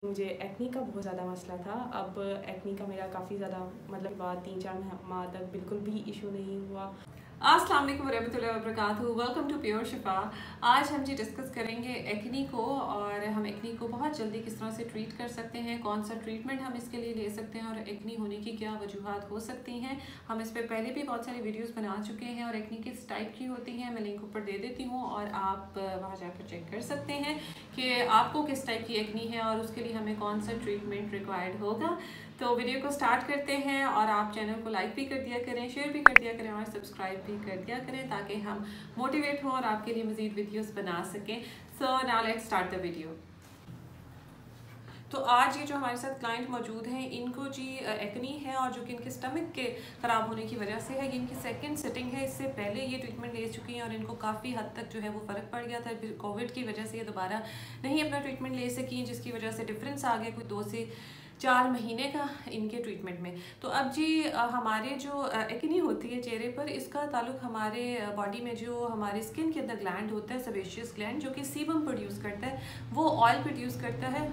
मुझे एक्नी का बहुत ज़्यादा मसला था। अब एक्नी का मेरा काफ़ी ज़्यादा मतलब बाद 3-4 माह तक बिल्कुल भी इशू नहीं हुआ। अस्सलाम वालेकुम रहमतुल्लाहि व बरकातहू। वेलकम टू प्योर शिफा। आज हम जी डिस्कस करेंगे एक्नी को, और हम एक्नी को बहुत जल्दी किस तरह से ट्रीट कर सकते हैं, कौन सा ट्रीटमेंट हम इसके लिए ले सकते हैं और एक्नी होने की क्या वजूहात हो सकती हैं। हम इस पर पहले भी बहुत सारी वीडियोस बना चुके हैं और एक्नी किस टाइप की होती हैं मैं लिंक ऊपर दे देती हूँ और आप वहाँ जाकर चेक कर सकते हैं कि आपको किस टाइप की एक्नी है और उसके लिए हमें कौन सा ट्रीटमेंट रिक्वायर्ड होगा। तो वीडियो को स्टार्ट करते हैं और आप चैनल को लाइक भी कर दिया करें, शेयर भी कर दिया करें और सब्सक्राइब भी कर दिया करें ताकि हम मोटिवेट हों और आपके लिए मज़ीद वीडियोस बना सकें। So now let's start the video. तो आज ये जो हमारे साथ क्लाइंट मौजूद हैं, इनको जी एक्नी है और जो कि इनके स्टमक के ख़राब होने की वजह से है। ये इनकी सेकंड सिटिंग है। इससे पहले ये ट्रीटमेंट ले चुकी हैं और इनको काफ़ी हद तक जो है वो फ़र्क पड़ गया था। फिर कोविड की वजह से ये दोबारा नहीं अपना ट्रीटमेंट ले सकी, जिसकी वजह से डिफरेंस आ गया कोई 2 से 4 महीने का इनके ट्रीटमेंट में। तो अब जी हमारे जो एक्नी होती है चेहरे पर, इसका ताल्लुक हमारे बॉडी में जो हमारे स्किन के अंदर ग्लैंड होता है, सेबेशियस ग्लैंड, जो कि सीबम प्रोड्यूस करता है, वो ऑयल प्रोड्यूस करता है।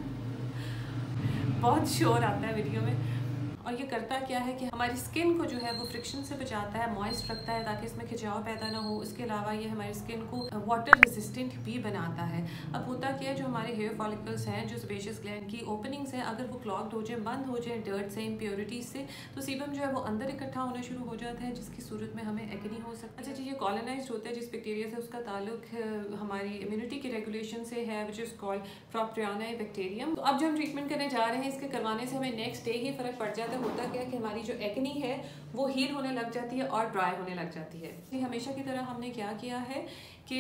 बहुत शोर आता है वीडियो में। और ये करता क्या है कि हमारी स्किन को जो है वो फ्रिक्शन से बचाता है, मॉइस्ट रखता है ताकि इसमें खिंचाव पैदा ना हो। उसके अलावा ये हमारी स्किन को वाटर रेजिस्टेंट भी बनाता है। अब होता क्या है, जो हमारे हेयर फॉलिकल्स हैं, जो सेबेशियस ग्लैंड की ओपनिंग्स हैं, अगर वो क्लॉग्ड हो जाए, बंद हो जाए डर्ट से, इम्प्योरिटीज से, तो सीबम जो है वो अंदर इकट्ठा होना शुरू हो जाता है, जिसकी सूरत में हमें एक्नी हो सकती है। अच्छा जी, ये कॉलोनाइज्ड होता है जिस बैक्टीरिया से, उसका ताल्लुक हमारी इम्यूनिटी की रेगुलेशन से है, विच इज़ कॉल्ड प्रोप्टोरियाना बैक्टीरियम। तो अब जो हम ट्रीटमेंट करने जा रहे हैं, इसके करवाने से हमें नेक्स्ट डे ही फ़र्क पड़ जाता है। होता क्या है कि हमारी जो एक्नी है वो हील होने लग जाती है और ड्राई होने लग जाती है। हमेशा की तरह हमने क्या किया है कि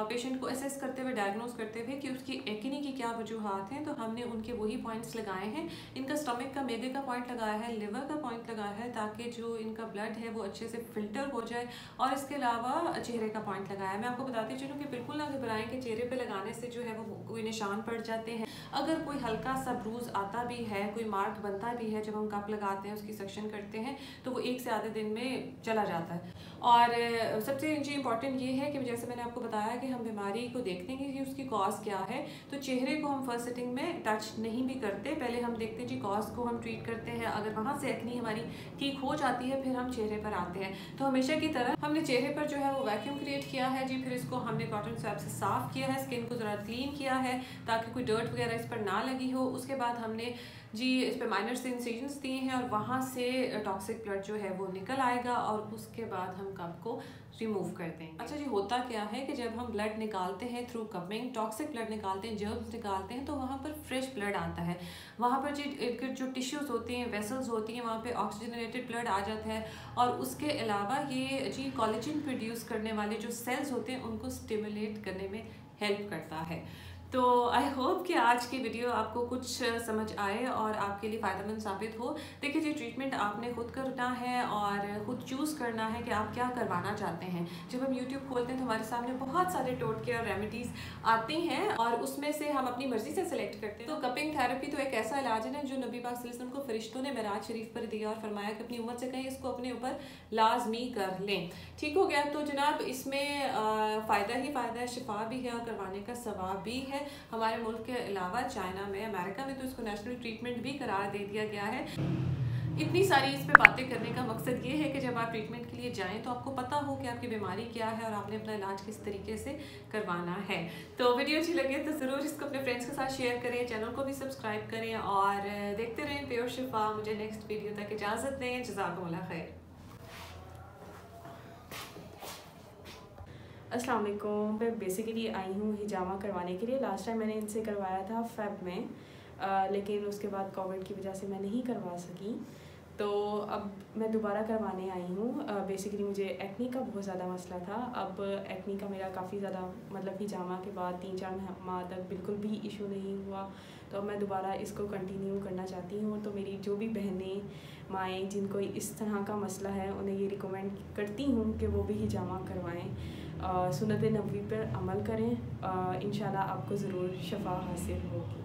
पेशेंट को असेस करते हुए, डायग्नोस करते हुए कि उसकी एक्नी की क्या वजूहात हैं, तो हमने उनके वही पॉइंट्स लगाए हैं। इनका स्टमक का, मैदे का पॉइंट लगाया है, लिवर का पॉइंट लगाया है, ताकि जो इनका ब्लड है वो अच्छे से फिल्टर हो जाए, और इसके अलावा चेहरे का पॉइंट लगाया है। मैं आपको बताती चलूँ कि बिल्कुल ना घबराएं कि चेहरे पर लगाने से जो है वो कोई निशान पड़ जाते हैं। अगर कोई हल्का सा ब्रूज आता भी है, कोई मार्क बनता भी है, जब हम कप लगाते हैं, उसकी सक्शन करते हैं, तो वो 1 से आधे दिन में चला जाता है। और सबसे इंपॉर्टेंट ये है कि जैसे मैंने आपको बताया कि हम बीमारी को देखते हैं कि उसकी कॉज क्या है, तो चेहरे को हम फर्स्ट सिटिंग में टच नहीं भी करते। पहले हम देखते हैं जी कॉज को हम ट्रीट करते हैं, अगर वहाँ से एक्नी हमारी ठीक हो जाती है फिर हम चेहरे पर आते हैं। तो हमेशा की तरह हमने चेहरे पर जो है वो वैक्यूम क्रिएट किया है जी, फिर इसको हमने कॉटन स्वैब से साफ़ किया है, स्किन को ज़रा क्लीन किया है ताकि कोई डर्ट वगैरह इस पर ना लगी हो। उसके बाद हमने जी इस पर माइनर से इंसिजन्स दिए हैं और वहाँ से टॉक्सिक ब्लड जो है वो निकल आएगा और उसके बाद हम कप को रिमूव कर देंगे। अच्छा जी, होता क्या है कि जब हम ब्लड निकालते हैं थ्रू कपिंग, टॉक्सिक ब्लड निकालते हैं, जर्म्स निकालते हैं, तो वहाँ पर फ्रेश ब्लड आता है। वहाँ पर जी जो टिश्यूज़ होती हैं, वेसल्स होती हैं, वहाँ पे ऑक्सीजनेटेड ब्लड आ जाता है। और उसके अलावा ये जी कोलेजन प्रोड्यूस करने वाले जो सेल्स होते हैं उनको स्टिमुलेट करने में हेल्प करता है। तो आई होप कि आज की वीडियो आपको कुछ समझ आए और आपके लिए फ़ायदेमंद साबित हो। देखिए जी, ट्रीटमेंट आपने खुद करना है और खुद चूज़ करना है कि आप क्या करवाना चाहते हैं। जब हम यूट्यूब खोलते हैं तो हमारे सामने बहुत सारे टोटके और रेमेडीज़ आती हैं और उसमें से हम अपनी मर्ज़ी से सिलेक्ट करते हैं। तो कपिंग थेरेपी तो एक ऐसा इलाज है ना जो नबी पाक सल्लल्लाहु अलैहि वसल्लम को फरिश्तों ने मेराज शरीफ पर दिया और फरमाया कि अपनी उम्मत से कहीं इसको अपने ऊपर लाजमी कर लें। ठीक हो गया। तो जनाब, इसमें फ़ायदा ही फ़ायदा है, शिफा भी है और करवाने का सवाब भी है। हमारे मुल्क के अलावा चाइना में, अमेरिका में तो इसको नेशनल ट्रीटमेंट भी करार दे दिया गया है। इतनी सारी इस पे बातें करने का मकसद ये है कि जब आप ट्रीटमेंट के लिए जाएं तो आपको पता हो कि आपकी बीमारी क्या है और आपने अपना इलाज किस तरीके से करवाना है। तो वीडियो अच्छी लगे तो ज़रूर इसको अपने फ्रेंड्स के साथ शेयर करें, चैनल को भी सब्सक्राइब करें और देखते रहें प्योर शिफा। मुझे नेक्स्ट वीडियो तक इजाज़त दें। जज़ाकुमुल्लाह खैर। अस्सलाम वालेकुम। मैं बेसिकली आई हूँ हिजामा करवाने के लिए। लास्ट टाइम मैंने इनसे करवाया था फेब में, लेकिन उसके बाद कोविड की वजह से मैं नहीं करवा सकी। तो अब मैं दोबारा करवाने आई हूँ। बेसिकली मुझे एक्नी का बहुत ज़्यादा मसला था। अब एक्नी का मेरा काफ़ी ज़्यादा मतलब हिजामा के बाद 3-4 माह तक बिल्कुल भी इशू नहीं हुआ। तो अब मैं दोबारा इसको कंटिन्यू करना चाहती हूँ। तो मेरी जो भी बहनें, माएँ जिनको इस तरह का मसला है, उन्हें ये रिकमेंड करती हूँ कि वो भी हिजामा करवाएँ। सुन्नत नबवी पर अमल करें। इंशाल्लाह आपको ज़रूर शफा हासिल होगी।